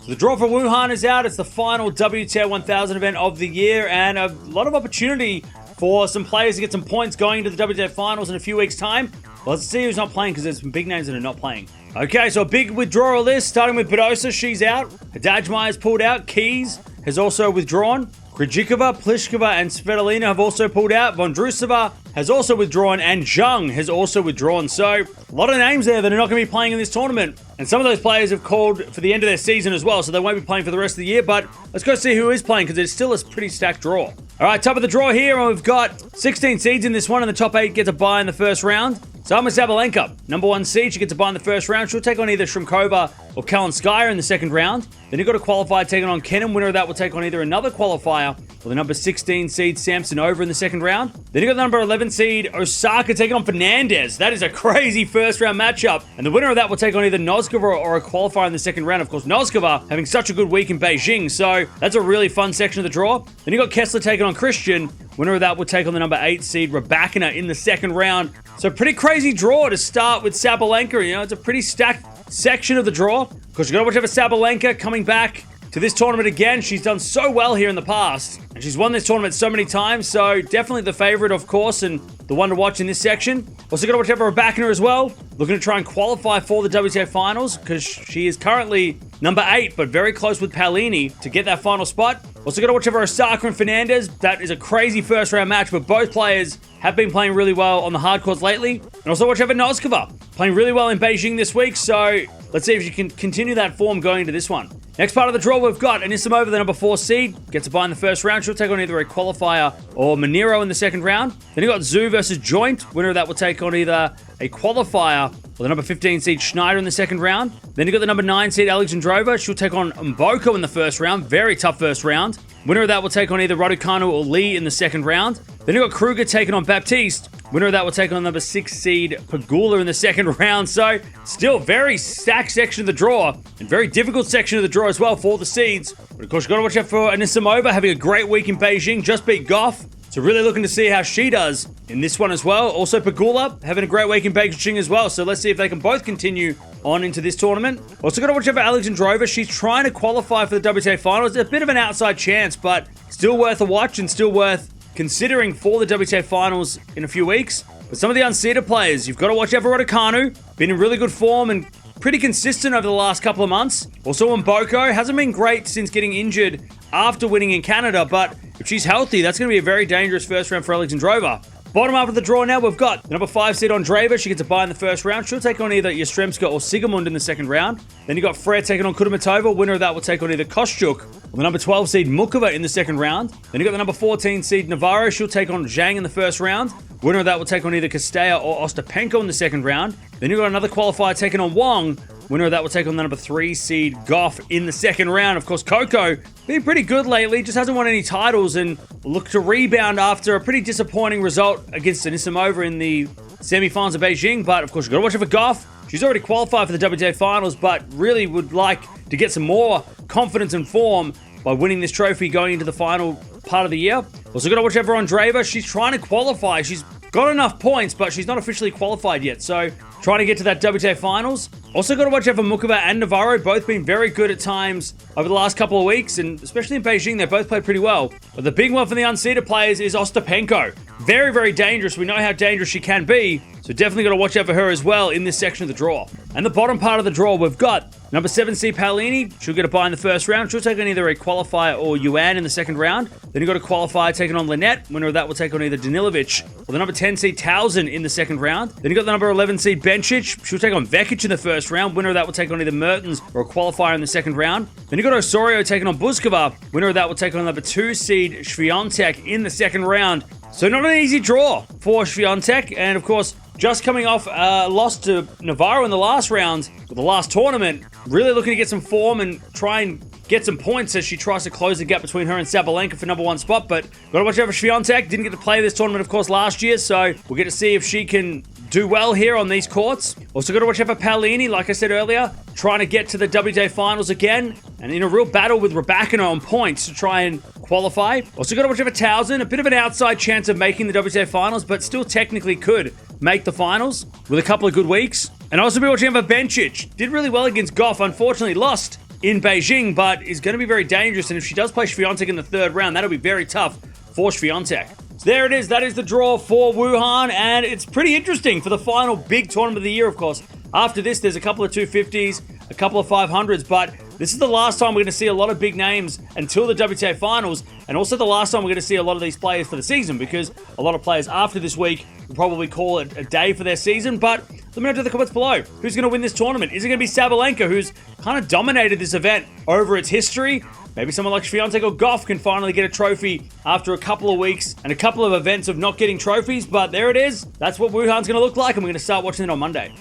So the draw for Wuhan is out. It's the final WTA 1000 event of the year, and a lot of opportunity for some players to get some points going into the WTA finals in a few weeks' time. Well, let's see who's not playing, because there's some big names that are not playing. Okay, so a big withdrawal list, starting with Badosa. She's out. Hadajmeyer's pulled out. Keys has also withdrawn. Krejcikova, Pliskova, and Svitolina have also pulled out. Vondrousova has also withdrawn, and Zhang has also withdrawn. So, a lot of names there that are not going to be playing in this tournament. And some of those players have called for the end of their season as well, so they won't be playing for the rest of the year. But let's go see who is playing, because it's still a pretty stacked draw. All right, top of the draw here, and we've got 16 seeds in this one, and the top 8 get a bye in the first round. So Aryna Sabalenka, number 1 seed, she gets a bye in the first round. She'll take on either Shrimkova or Kalinskaya in the second round. Then you've got a qualifier taking on Kenin. Winner of that will take on either another qualifier or the number 16 seed Samsonova in the second round. Then you've got the number 11 seed Osaka taking on Fernandez. That is a crazy first round matchup. And the winner of that will take on either Noskova or a qualifier in the second round. Of course, Noskova having such a good week in Beijing, so that's a really fun section of the draw. Then you've got Kessler taking on Christian. Winner of that will take on the number 8 seed Raducanu in the second round. So pretty crazy draw to start with Sabalenka. You know, it's a pretty stacked section of the draw. Of course, you've got to watch out for Sabalenka coming back to this tournament again. She's done so well here in the past, and she's won this tournament so many times, so definitely the favorite, of course, and the one to watch in this section. Also got to watch out for Raducanu as well, looking to try and qualify for the WTA finals, because she is currently number 8, but very close with Paolini to get that final spot. Also got to watch out for Osaka and Fernandez. That is a crazy first round match, but both players have been playing really well on the hard courts lately. And also watch out for Noskova, playing really well in Beijing this week, so let's see if she can continue that form going into this one. Next part of the draw, we've got Anisimova, the number 4 seed, gets a bye in the first round. She'll take on either a qualifier or Monero in the second round. Then you've got Zhu versus Joint. Winner of that will take on either a qualifier or the number 15 seed Schneider in the second round. Then you've got the number 9 seed Alexandrova. She'll take on Mboko in the first round. Very tough first round. Winner of that will take on either Raducanu or Lee in the second round. Then you've got Kruger taking on Baptiste. Winner of that will take on number 6 seed Pegula in the second round. So, still very stacked section of the draw, and very difficult section of the draw as well for the seeds. But of course, you've got to watch out for Anisimova, having a great week in Beijing, just beat Gauff. So really looking to see how she does in this one as well. Also, Pegula having a great week in Beijing as well. So let's see if they can both continue on into this tournament. Also got to watch out for Alexandrova. She's trying to qualify for the WTA finals. A bit of an outside chance, but still worth a watch and still worth considering for the WTA finals in a few weeks. But some of the unseeded players, you've got to watch out for Raducanu. Been in really good form and pretty consistent over the last couple of months. Also, Mboko hasn't been great since getting injured after winning in Canada, but if she's healthy, that's going to be a very dangerous first round for Alexandrova. Bottom half of the draw now, we've got the number 5 seed Andreeva. She gets a bye in the first round. She'll take on either Yastremska or Sigamund in the second round. Then you got Fred taking on Kudermetova. Winner of that will take on either Kostyuk or the number 12 seed Mukova in the second round. Then you got the number 14 seed Navarro. She'll take on Zhang in the first round. Winner of that will take on either Kostaya or Ostapenko in the second round. Then you got another qualifier taking on Wong. Winner of that will take on the number 3 seed Gauff in the second round. Of course, Coco been pretty good lately, just hasn't won any titles and look to rebound after a pretty disappointing result against Anisimova in the semi-finals of Beijing. But of course, you've got to watch out for Gauff. She's already qualified for the WTA finals, but really would like to get some more confidence and form by winning this trophy going into the final part of the year. Also got to watch out for Andreeva. She's trying to qualify. She's got enough points, but she's not officially qualified yet. So trying to get to that WTA finals. Also got to watch out for Mukova and Navarro. Both been very good at times over the last couple of weeks, and especially in Beijing, they both played pretty well. But the big one for the unseeded players is Ostapenko. Very, very dangerous. We know how dangerous she can be, so definitely got to watch out for her as well in this section of the draw. And the bottom part of the draw, we've got number 7 seed Paolini. She'll get a bye in the first round. She'll take on either a qualifier or Yuan in the second round. Then you've got a qualifier taking on Lynette. Winner of that will take on either Danilovic or the number 10 seed Towson in the second round. Then you've got the number 11 seed Bencic. She'll take on Vekic in the first round. Winner of that will take on either Mertens or a qualifier in the second round. Then you've got Osorio taking on Buzkova. Winner of that will take on number 2 seed Swiatek in the second round. So not an easy draw for Swiatek, and of course, just coming off a loss to Navarro in the last round, or the last tournament, really looking to get some form and try and get some points as she tries to close the gap between her and Sabalenka for number 1 spot. But got to watch out for Swiatek. Didn't get to play this tournament, of course, last year, so we'll get to see if she can do well here on these courts. Also got to watch out for Paolini, like I said earlier, trying to get to the WTA finals again, and in a real battle with Raducanu on points to try and qualify. Also got to watch out for Towson, a bit of an outside chance of making the WTA finals, but still technically could make the finals with a couple of good weeks. And also be watching out for Bencic. Did really well against Gauff, unfortunately lost in Beijing, but is going to be very dangerous. And if she does play Swiatek in the third round, that'll be very tough for Swiatek. So there it is. That is the draw for Wuhan, and it's pretty interesting for the final big tournament of the year, of course. After this, there's a couple of 250s, a couple of 500s, but this is the last time we're going to see a lot of big names until the WTA Finals, and also the last time we're going to see a lot of these players for the season, because a lot of players after this week will probably call it a day for their season. But let me know in the comments below, who's going to win this tournament? Is it going to be Sabalenka, who's kind of dominated this event over its history? Maybe someone like Swiatek or Gauff can finally get a trophy after a couple of weeks and a couple of events of not getting trophies, but there it is. That's what Wuhan's going to look like, and we're going to start watching it on Monday.